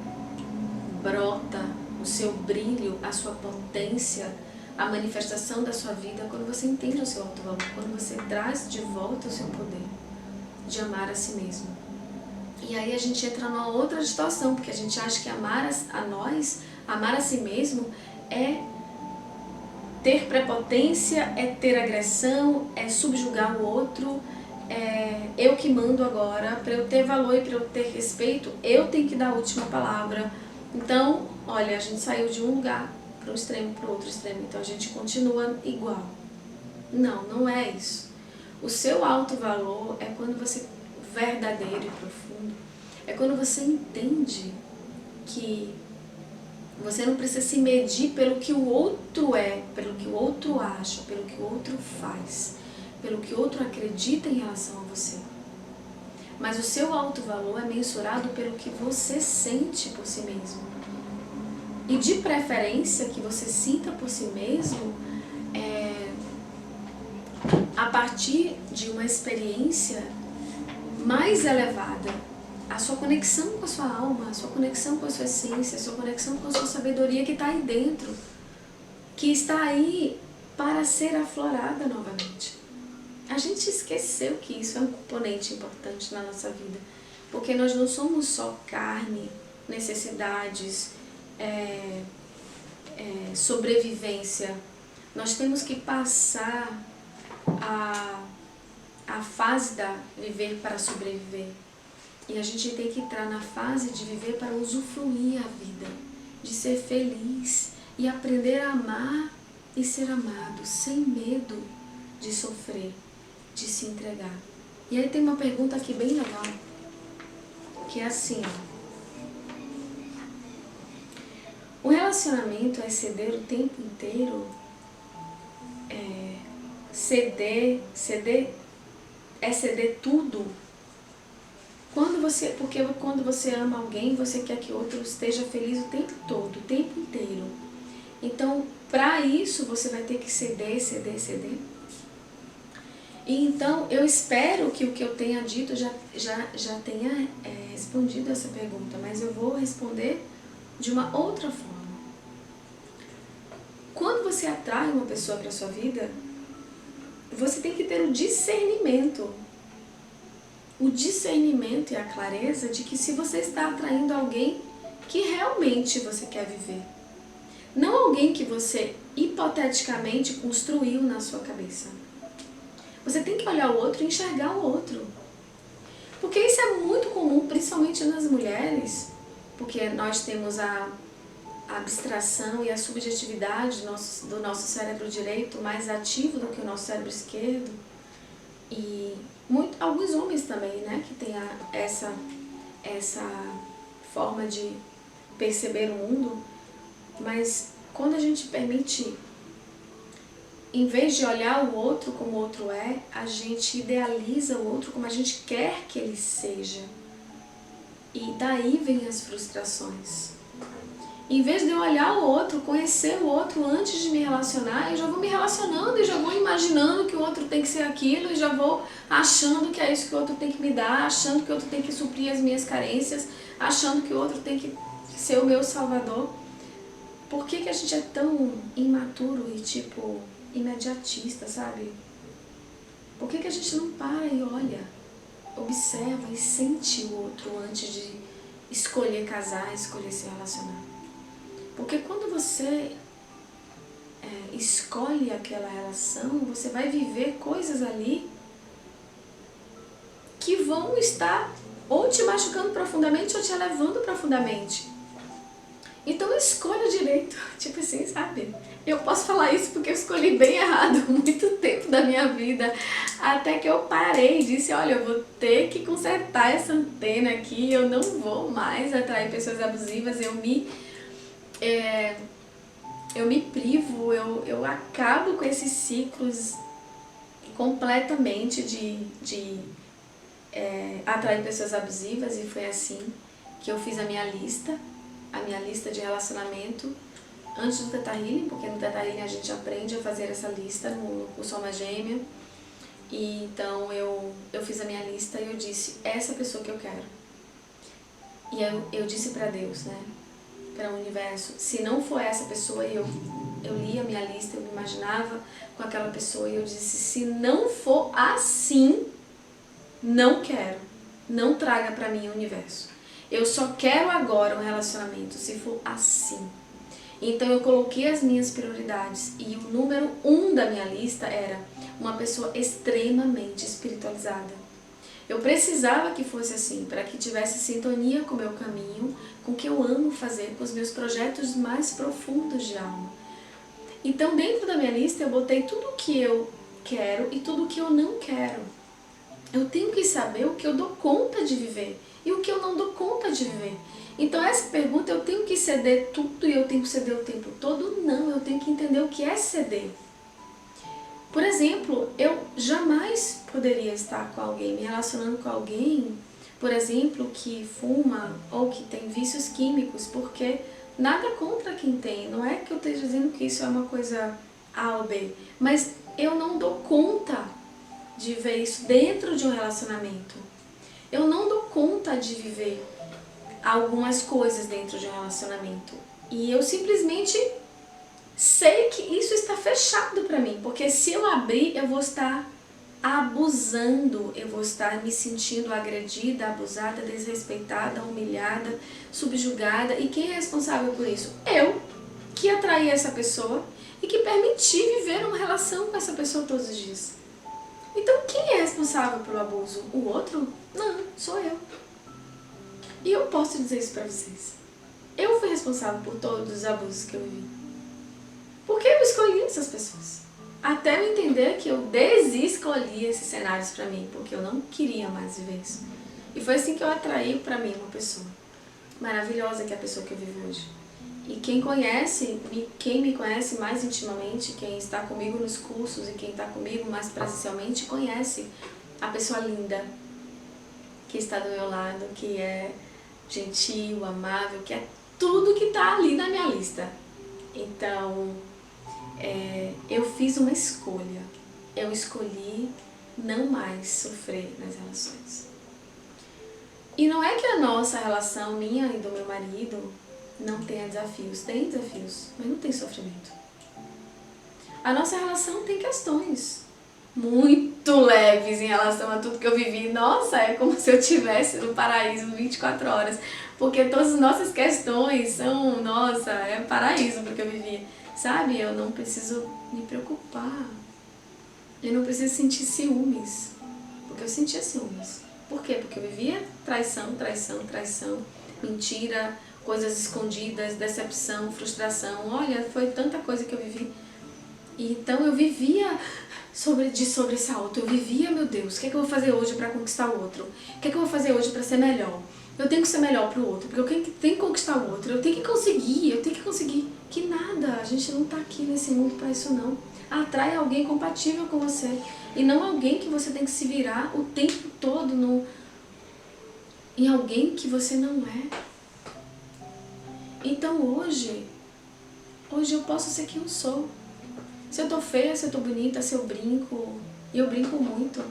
S1: brota, o seu brilho, a sua potência, a manifestação da sua vida quando você entende o seu alto valor, quando você traz de volta o seu poder de amar a si mesmo. E aí a gente entra numa outra distorção, porque a gente acha que amar amar a si mesmo é ter prepotência, é ter agressão, é subjugar o outro, é eu que mando agora. Para eu ter valor e para eu ter respeito, eu tenho que dar a última palavra. Então, olha, a gente saiu de um lugar para um extremo, para o outro extremo, então a gente continua igual. Não, não é isso. O seu alto valor é quando você, verdadeiro e profundo, é quando você entende que você não precisa se medir pelo que o outro é, pelo que o outro acha, pelo que o outro faz, pelo que o outro acredita em relação a você. Mas o seu alto valor é mensurado pelo que você sente por si mesmo. E de preferência que você sinta por si mesmo a partir de uma experiência mais elevada, a sua conexão com a sua alma, a sua conexão com a sua essência, a sua conexão com a sua sabedoria que está aí dentro, que está aí para ser aflorada novamente. A gente esqueceu que isso é um componente importante na nossa vida, porque nós não somos só carne, necessidades, sobrevivência. Nós temos que passar a fase da viver para sobreviver. E a gente tem que entrar na fase de viver para usufruir a vida, de ser feliz e aprender a amar e ser amado, sem medo de sofrer, de se entregar. E aí tem uma pergunta aqui bem legal, que é assim: o relacionamento é ceder o tempo inteiro? Ceder é ceder tudo? Porque quando você ama alguém, você quer que o outro esteja feliz o tempo todo, o tempo inteiro. Então, para isso, você vai ter que ceder. E então, eu espero que o que eu tenha dito já tenha respondido essa pergunta, mas eu vou responder de uma outra forma. Quando você atrai uma pessoa para a sua vida, você tem que ter o discernimento. O discernimento e a clareza de que se você está atraindo alguém que realmente você quer viver. Não alguém que você hipoteticamente construiu na sua cabeça. Você tem que olhar o outro e enxergar o outro. Porque isso é muito comum, principalmente nas mulheres, porque nós temos a abstração e a subjetividade do nosso cérebro direito mais ativo do que o nosso cérebro esquerdo. E alguns homens também, né, que tem essa forma de perceber o mundo, mas quando a gente permite, em vez de olhar o outro como o outro é, a gente idealiza o outro como a gente quer que ele seja. E daí vem as frustrações. Em vez de eu olhar o outro, conhecer o outro antes de me relacionar, eu já vou me relacionando e já vou imaginando que o outro tem que ser aquilo e já vou achando que é isso que o outro tem que me dar, achando que o outro tem que suprir as minhas carências, achando que o outro tem que ser o meu salvador. Por que a gente é tão imaturo e, imediatista, sabe? Por que a gente não para e olha, observa e sente o outro antes de escolher casar, escolher se relacionar? Porque quando você escolhe aquela relação, você vai viver coisas ali que vão estar ou te machucando profundamente ou te elevando profundamente. Então escolha direito, assim, sabe? Eu posso falar isso porque eu escolhi bem errado muito tempo da minha vida, até que eu parei e disse, olha, eu vou ter que consertar essa antena aqui, eu não vou mais atrair pessoas abusivas, eu me privo, eu acabo com esses ciclos completamente de atrair pessoas abusivas, e foi assim que eu fiz a minha lista de relacionamento antes do Theta Healing, porque no Theta Healing a gente aprende a fazer essa lista no curso Alma Gêmea. E então eu fiz a minha lista e eu disse, essa pessoa que eu quero. E eu disse para Deus, né, para o universo, se não for essa pessoa, eu li a minha lista, eu me imaginava com aquela pessoa e eu disse, se não for assim, não quero, não traga para mim o universo. Eu só quero agora um relacionamento se for assim. Então eu coloquei as minhas prioridades e o número 1 da minha lista era uma pessoa extremamente espiritualizada. Eu precisava que fosse assim, para que tivesse sintonia com o meu caminho, com o que eu amo fazer, com os meus projetos mais profundos de alma. Então dentro da minha lista eu botei tudo o que eu quero e tudo o que eu não quero. Eu tenho que saber o que eu dou conta de viver e o que eu não dou conta de viver. Então essa pergunta, eu tenho que ceder tudo e eu tenho que ceder o tempo todo? Não, eu tenho que entender o que é ceder. Por exemplo, eu jamais poderia estar com alguém, me relacionando com alguém, por exemplo, que fuma ou que tem vícios químicos, porque nada contra quem tem, não é que eu esteja dizendo que isso é uma coisa A ou B, mas eu não dou conta de ver isso dentro de um relacionamento. Eu não dou conta de viver algumas coisas dentro de um relacionamento. E eu simplesmente sei que isso está fechado para mim, porque se eu abrir, eu vou estar abusando, eu vou estar me sentindo agredida, abusada, desrespeitada, humilhada, subjugada. E quem é responsável por isso? Eu, que atraí essa pessoa e que permiti viver uma relação com essa pessoa todos os dias. Então quem é responsável pelo abuso? O outro? Não, sou eu. E eu posso dizer isso pra vocês. Eu fui responsável por todos os abusos que eu vivi. Porque eu escolhi essas pessoas. Até eu entender que eu desescolhi esses cenários pra mim, porque eu não queria mais viver isso. E foi assim que eu atraí pra mim uma pessoa maravilhosa, que é a pessoa que eu vivo hoje. E quem me conhece mais intimamente, quem está comigo nos cursos e quem está comigo mais presencialmente, conhece a pessoa linda que está do meu lado, que é gentil, amável, que é tudo que está ali na minha lista. Então, eu fiz uma escolha. Eu escolhi não mais sofrer nas relações. E não é que a nossa relação, minha e do meu marido, não tenha desafios. Tem desafios, mas não tem sofrimento. A nossa relação tem questões muito leves em relação a tudo que eu vivi. Nossa, é como se eu estivesse no paraíso 24 horas. Porque todas as nossas questões são, nossa, é paraíso porque eu vivi. Sabe, eu não preciso me preocupar. Eu não preciso sentir ciúmes. Porque eu sentia ciúmes. Por quê? Porque eu vivia traição, mentira, coisas escondidas, decepção, frustração. Olha, foi tanta coisa que eu vivi. E então eu vivia de sobressalto. Eu vivia, meu Deus, o que é que eu vou fazer hoje para conquistar o outro? O que é que eu vou fazer hoje para ser melhor? Eu tenho que ser melhor pro outro, porque eu tenho que conquistar o outro. Eu tenho que conseguir. Que nada, a gente não tá aqui nesse mundo para isso não. Atrai alguém compatível com você. E não alguém que você tem que se virar o tempo todo em alguém que você não é. Então hoje eu posso ser quem eu sou. Se eu tô feia, se eu tô bonita, se eu brinco, e eu brinco muito.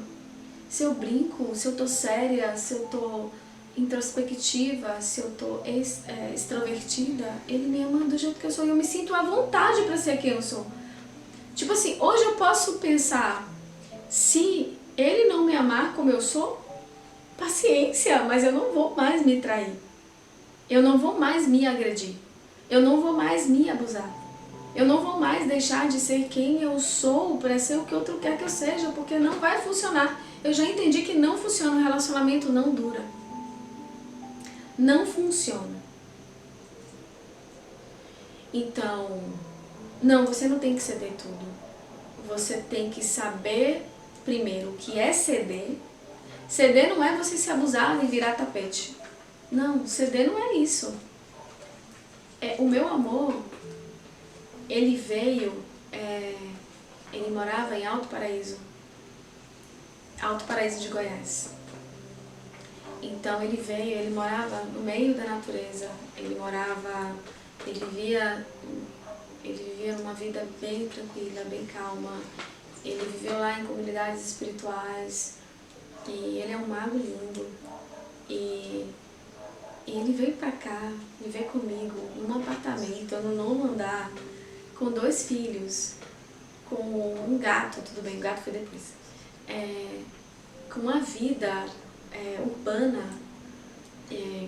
S1: Se eu brinco, se eu tô séria, se eu tô introspectiva, se eu tô extrovertida, ele me ama do jeito que eu sou e eu me sinto à vontade pra ser quem eu sou. Tipo assim, hoje eu posso pensar, se ele não me amar como eu sou, paciência, mas eu não vou mais me trair. Eu não vou mais me agredir. Eu não vou mais me abusar. Eu não vou mais deixar de ser quem eu sou para ser o que outro quer que eu seja, porque não vai funcionar. Eu já entendi que não funciona, o relacionamento não dura. Não funciona. Então, não, você não tem que ceder tudo. Você tem que saber primeiro o que é ceder. Ceder não é você se abusar e virar tapete. Não, ceder não é isso. O meu amor, ele veio, ele morava em Alto Paraíso de Goiás. Então ele veio, ele morava no meio da natureza, ele vivia uma vida bem tranquila, bem calma. Ele viveu lá em comunidades espirituais e ele é um mago lindo. E ele veio pra cá, viver comigo, num apartamento, no 9º andar, com 2 filhos, com um gato, tudo bem, o gato foi depois, com uma vida urbana,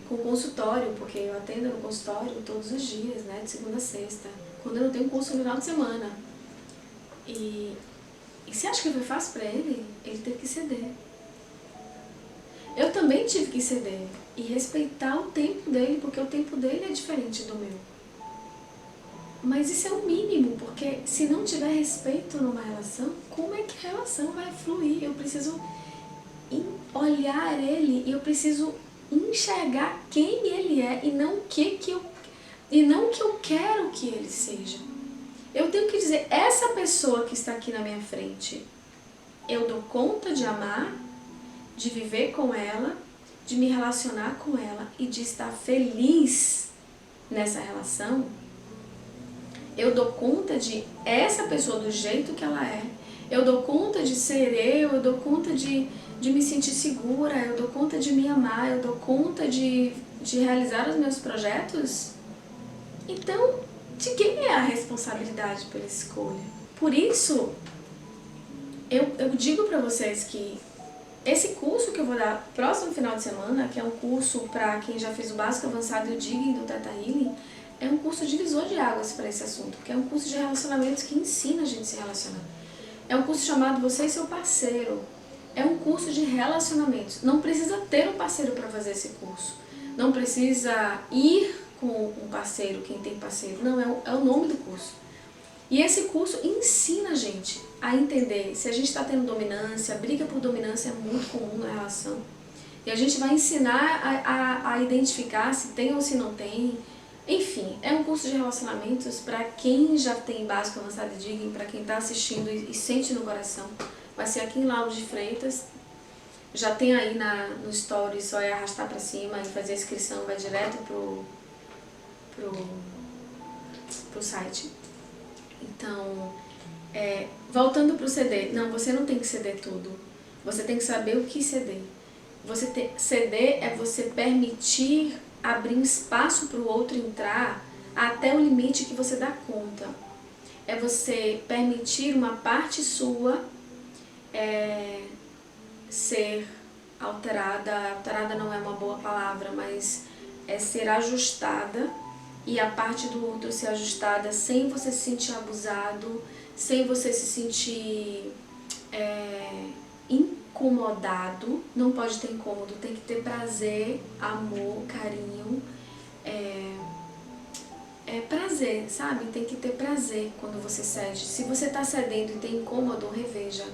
S1: com consultório, porque eu atendo no consultório todos os dias, né, de segunda a sexta, quando eu não tenho curso no final de semana. E você acha que foi fácil pra ele? Ele teve que ceder. Eu também tive que ceder e respeitar o tempo dele, porque o tempo dele é diferente do meu. Mas isso é o mínimo, porque se não tiver respeito numa relação, como é que a relação vai fluir? Eu preciso olhar ele e eu preciso enxergar quem ele é e não o que eu quero que ele seja. Eu tenho que dizer, essa pessoa que está aqui na minha frente, eu dou conta de amar, de viver com ela, de me relacionar com ela e de estar feliz nessa relação. Eu dou conta de essa pessoa do jeito que ela é. Eu dou conta de ser eu dou conta de de me sentir segura, eu dou conta de me amar, eu dou conta de realizar os meus projetos, então de quem é a responsabilidade pela escolha? Por isso, eu digo para vocês que esse curso que eu vou dar próximo final de semana, que é um curso para quem já fez o básico, avançado e o Digging do Theta Healing, é um curso divisor de águas para esse assunto, porque é um curso de relacionamentos que ensina a gente a se relacionar. É um curso chamado Você e Seu Parceiro. É um curso de relacionamentos. Não precisa ter um parceiro para fazer esse curso. Não precisa ir com um parceiro, quem tem parceiro. Não, é o nome do curso. E esse curso ensina a gente a entender se a gente está tendo dominância, briga por dominância é muito comum na relação. E a gente vai ensinar a identificar se tem ou se não tem. Enfim, é um curso de relacionamentos para quem já tem básico, avançado e digging, para quem está assistindo e sente no coração. Vai ser aqui em Lauro de Freitas. Já tem aí no story, só é arrastar para cima e fazer a inscrição, vai direto pro site. Então, voltando pro CD, não, você não tem que ceder tudo. Você tem que saber o que ceder. Ceder é você permitir abrir um espaço para o outro entrar até o limite que você dá conta. É você permitir uma parte sua ser alterada. Alterada não é uma boa palavra, mas é ser ajustada, e a parte do outro ser ajustada sem você se sentir abusado, sem você se sentir incomodado. Não pode ter incômodo, tem que ter prazer, amor, carinho, prazer, sabe? Tem que ter prazer quando você cede. Se você está cedendo e tem incômodo, reveja.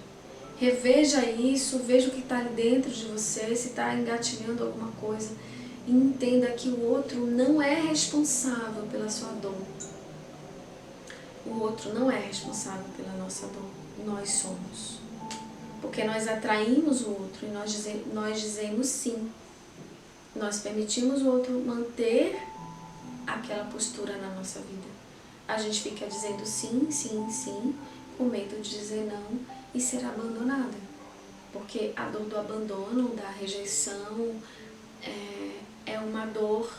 S1: Reveja isso, veja o que está ali dentro de você, se está engatilhando alguma coisa. E entenda que o outro não é responsável pela sua dor. O outro não é responsável pela nossa dor. Nós somos. Porque nós atraímos o outro e nós dizemos sim. Nós permitimos o outro manter aquela postura na nossa vida. A gente fica dizendo sim, sim, sim, com medo de dizer não e ser abandonada. Porque a dor do abandono, da rejeição, é uma dor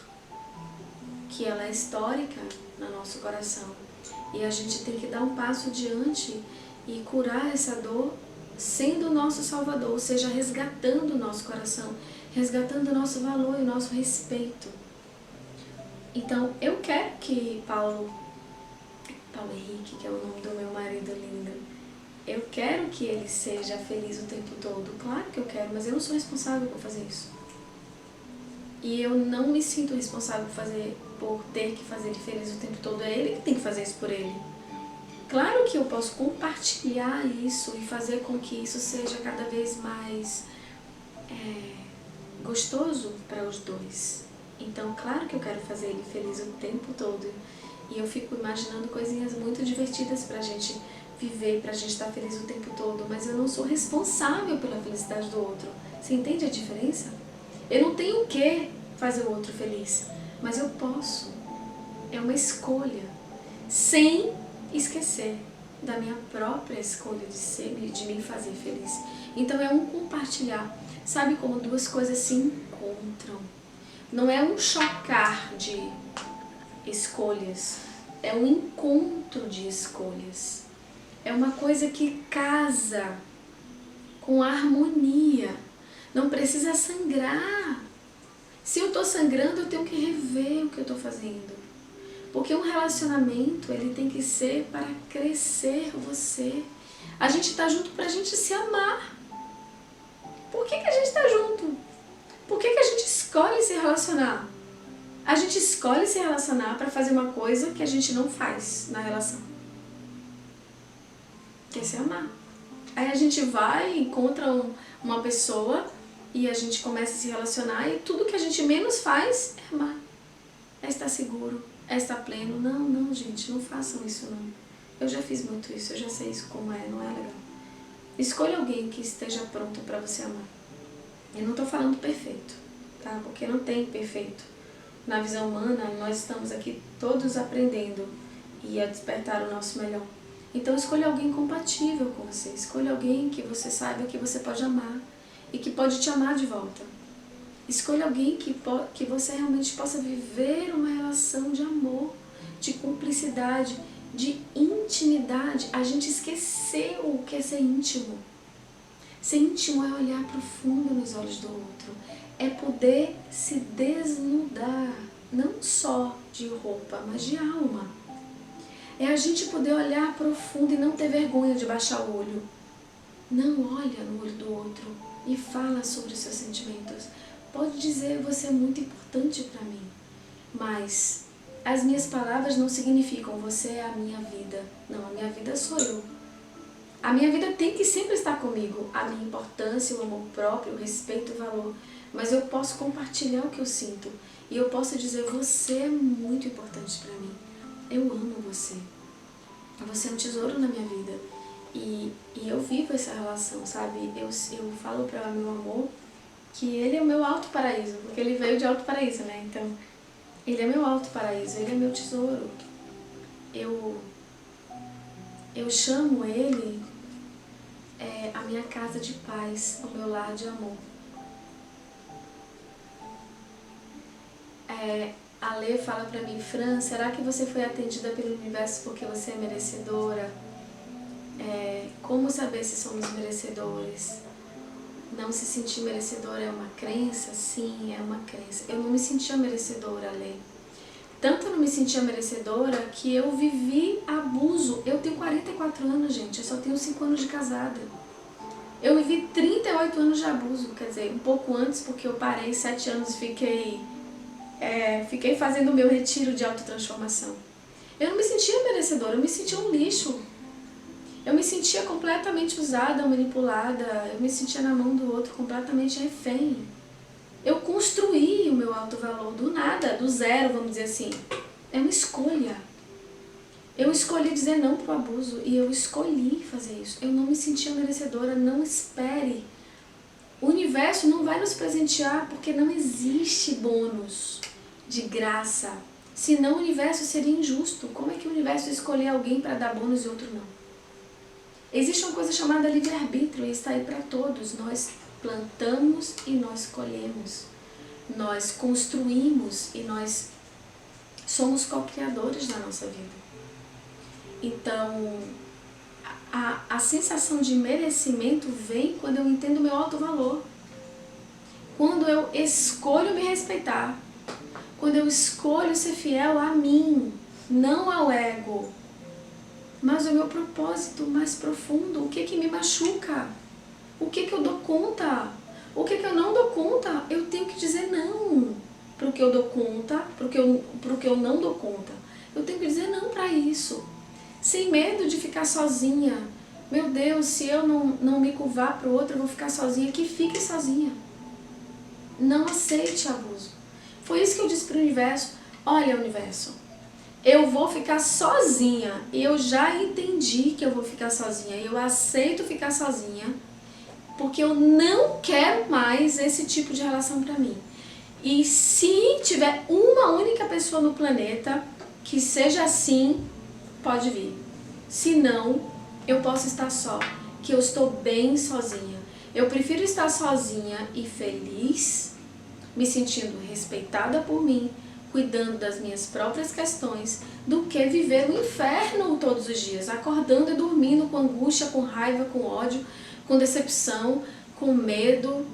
S1: que ela é histórica no nosso coração. E a gente tem que dar um passo adiante e curar essa dor sendo o nosso salvador, ou seja, resgatando o nosso coração, resgatando o nosso valor e o nosso respeito. Então, eu quero que Paulo Henrique, que é o nome do meu marido lindo, eu quero que ele seja feliz o tempo todo. Claro que eu quero, mas eu não sou responsável por fazer isso. E eu não me sinto responsável por ter que fazer ele feliz o tempo todo. É ele que tem que fazer isso por ele. Claro que eu posso compartilhar isso e fazer com que isso seja cada vez mais gostoso para os dois. Então, claro que eu quero fazer ele feliz o tempo todo. E eu fico imaginando coisinhas muito divertidas pra gente viver, pra gente estar feliz o tempo todo. Mas eu não sou responsável pela felicidade do outro. Você entende a diferença? Eu não tenho o que fazer o outro feliz, mas eu posso. É uma escolha. Sem esquecer da minha própria escolha de me fazer feliz. Então é um compartilhar. Sabe como duas coisas se encontram? Não é um chocar de escolhas, é um encontro de escolhas. É uma coisa que casa com a harmonia. Não precisa sangrar. Se eu estou sangrando, eu tenho que rever o que eu estou fazendo. Porque um relacionamento, ele tem que ser para crescer você. A gente está junto para a gente se amar. Por que a gente está junto? Por que a gente escolhe se relacionar? A gente escolhe se relacionar para fazer uma coisa que a gente não faz na relação. Que é se amar. Aí a gente vai, encontra uma pessoa e a gente começa a se relacionar e tudo que a gente menos faz é amar. É estar seguro, é estar pleno. Não, gente, não façam isso não. Eu já fiz muito isso, eu já sei isso como é, não é legal. Escolha alguém que esteja pronto para você amar. Eu não estou falando perfeito, tá? Porque não tem perfeito. Na visão humana, nós estamos aqui todos aprendendo e a despertar o nosso melhor. Então escolha alguém compatível com você, escolha alguém que você saiba que você pode amar e que pode te amar de volta. Escolha alguém que você realmente possa viver uma relação de amor, de cumplicidade, de intimidade. A gente esqueceu o que é ser íntimo. Ser íntimo é olhar profundo nos olhos do outro, é poder se desnudar, não só de roupa, mas de alma. É a gente poder olhar profundo e não ter vergonha de baixar o olho. Não olha no olho do outro e fala sobre os seus sentimentos. Pode dizer, você é muito importante para mim, mas as minhas palavras não significam você é a minha vida. Não, a minha vida sou eu. A minha vida tem que sempre estar comigo, a minha importância, o amor próprio, o respeito, o valor. Mas eu posso compartilhar o que eu sinto e eu posso dizer, você é muito importante para mim. Eu amo você. Você é um tesouro na minha vida. E eu vivo essa relação, sabe? Eu falo para meu amor que ele é o meu alto paraíso, porque ele veio de alto paraíso, né? Então, ele é meu alto paraíso, ele é meu tesouro. Eu chamo ele a minha casa de paz, o meu lar de amor. A Lê fala pra mim, Fran, será que você foi atendida pelo universo porque você é merecedora? Como saber se somos merecedores? Não se sentir merecedora é uma crença? Sim, é uma crença. Eu não me sentia merecedora, Lê. Tanto eu não me sentia merecedora que eu vivi abuso. Eu tenho 44 anos, gente, eu só tenho 5 anos de casada. Eu vivi 38 anos de abuso, quer dizer, um pouco antes, porque eu parei 7 anos e fiquei fazendo o meu retiro de autotransformação. Eu não me sentia merecedora, eu me sentia um lixo. Eu me sentia completamente usada, manipulada, eu me sentia na mão do outro completamente refém. Eu construí o meu alto valor do nada, do zero, vamos dizer assim. É uma escolha. Eu escolhi dizer não pro abuso e eu escolhi fazer isso. Eu não me sentia merecedora, não espere. O universo não vai nos presentear porque não existe bônus de graça. Senão o universo seria injusto. Como é que o universo escolher alguém para dar bônus e outro não? Existe uma coisa chamada livre-arbítrio e está aí para todos. Nós plantamos e nós colhemos. Nós construímos e nós somos co-criadores da nossa vida. Então, a sensação de merecimento vem quando eu entendo o meu alto valor. Quando eu escolho me respeitar. Quando eu escolho ser fiel a mim, não ao ego, mas ao meu propósito mais profundo. O que me machuca? O que eu dou conta? O que eu não dou conta? Eu tenho que dizer não para o que eu dou conta, para o que eu não dou conta. Eu tenho que dizer não para isso. Sem medo de ficar sozinha. Meu Deus, se eu não me curvar para o outro, eu vou ficar sozinha. Que fique sozinha. Não aceite abuso. Foi isso que eu disse para o universo. Olha, universo, eu vou ficar sozinha. Eu já entendi que eu vou ficar sozinha. Eu aceito ficar sozinha, porque eu não quero mais esse tipo de relação para mim. E se tiver uma única pessoa no planeta que seja assim, pode vir. Se não, eu posso estar só, que eu estou bem sozinha. Eu prefiro estar sozinha e feliz, me sentindo respeitada por mim, cuidando das minhas próprias questões, do que viver o inferno todos os dias, acordando e dormindo com angústia, com raiva, com ódio, com decepção, com medo,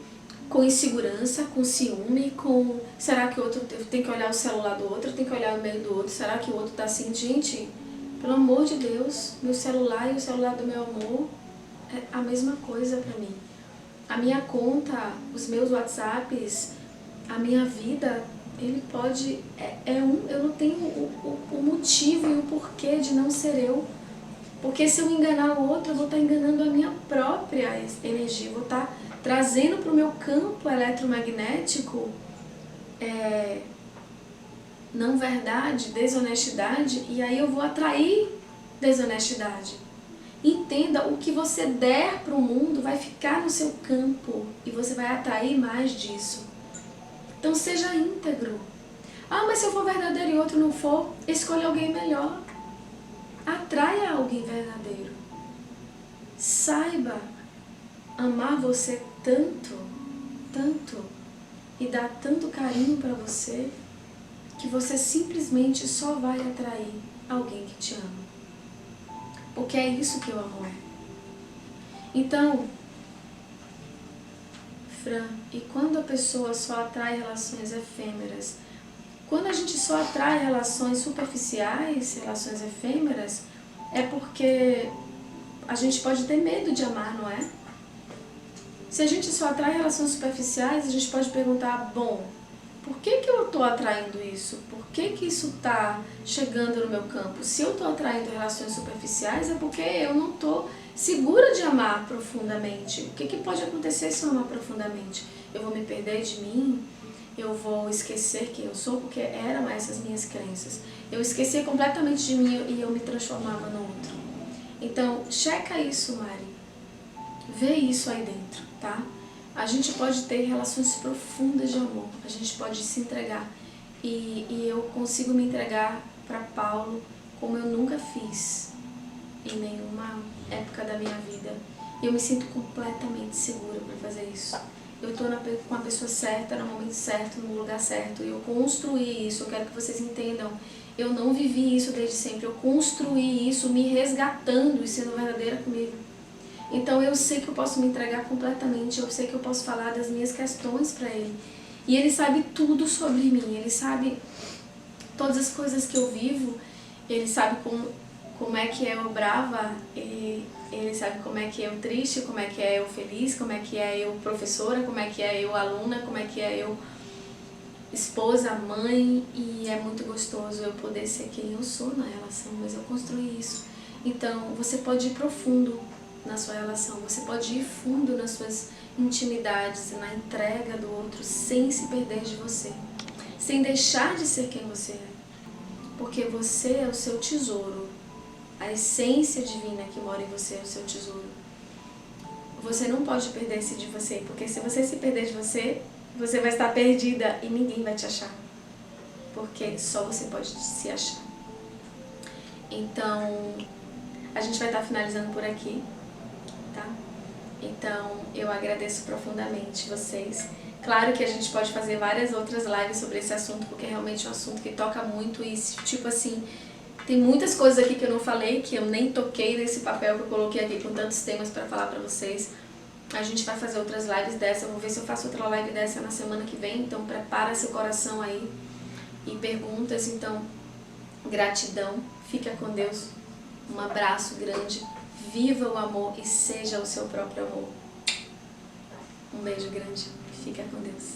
S1: com insegurança, com ciúme, com... Será que o outro tem que olhar o celular do outro, tem que olhar o meio do outro? Será que o outro tá assim? Gente, pelo amor de Deus, meu celular e o celular do meu amor é a mesma coisa pra mim. A minha conta, os meus WhatsApps, a minha vida, ele pode... eu não tenho o motivo e o porquê de não ser eu. Porque se eu enganar o outro, eu vou estar enganando a minha própria energia. Eu vou estar trazendo para o meu campo eletromagnético não verdade, desonestidade, e aí eu vou atrair desonestidade. Entenda, o que você der para o mundo vai ficar no seu campo e você vai atrair mais disso. Então seja íntegro. Ah, mas se eu for verdadeiro e outro não for, escolha alguém melhor. Atraia alguém verdadeiro. Saiba amar você tanto, tanto, e dá tanto carinho para você, que você simplesmente só vai atrair alguém que te ama. Porque é isso que o amor é. Então, Fran, e quando a pessoa só atrai relações efêmeras, quando a gente só atrai relações superficiais, relações efêmeras, é porque a gente pode ter medo de amar, não é? Se a gente só atrai relações superficiais, a gente pode perguntar, bom, por que eu estou atraindo isso? Por que isso está chegando no meu campo? Se eu estou atraindo relações superficiais, é porque eu não estou segura de amar profundamente. O que pode acontecer se eu amar profundamente? Eu vou me perder de mim? Eu vou esquecer quem eu sou? Porque eram essas minhas crenças. Eu esquecia completamente de mim e eu me transformava no outro. Então, checa isso, Mari. Vê isso aí dentro, tá? A gente pode ter relações profundas de amor, a gente pode se entregar. E eu consigo me entregar para Paulo como eu nunca fiz em nenhuma época da minha vida. E eu me sinto completamente segura para fazer isso. Eu estou com a pessoa certa, no momento certo, no lugar certo. E eu construí isso, eu quero que vocês entendam. Eu não vivi isso desde sempre, eu construí isso me resgatando e sendo verdadeira comigo. Então eu sei que eu posso me entregar completamente, eu sei que eu posso falar das minhas questões para ele. E ele sabe tudo sobre mim, ele sabe todas as coisas que eu vivo, ele sabe como é que é eu brava, ele sabe como é que é eu triste, como é que é eu feliz, como é que é eu professora, como é que é eu aluna, como é que é eu esposa, mãe, e é muito gostoso eu poder ser quem eu sou na relação, mas eu construí isso. Então você pode ir profundo na sua relação, você pode ir fundo nas suas intimidades e na entrega do outro sem se perder de você, sem deixar de ser quem você é, porque você é o seu tesouro, a essência divina que mora em você é o seu tesouro. Você não pode perder-se de você, porque se você se perder de você, você vai estar perdida e ninguém vai te achar, porque só você pode se achar. Então, a gente vai estar finalizando por aqui. Tá? Então, eu agradeço profundamente vocês. Claro que a gente pode fazer várias outras lives sobre esse assunto, porque é realmente um assunto que toca muito e, tipo assim, tem muitas coisas aqui que eu não falei, que eu nem toquei nesse papel que eu coloquei aqui com tantos temas para falar pra vocês. A gente vai fazer outras lives dessa, eu vou ver se eu faço outra live dessa na semana que vem, então prepara seu coração aí e perguntas. Então, gratidão, fica com Deus, um abraço grande. Viva o amor e seja o seu próprio amor. Um beijo grande. Fica com Deus.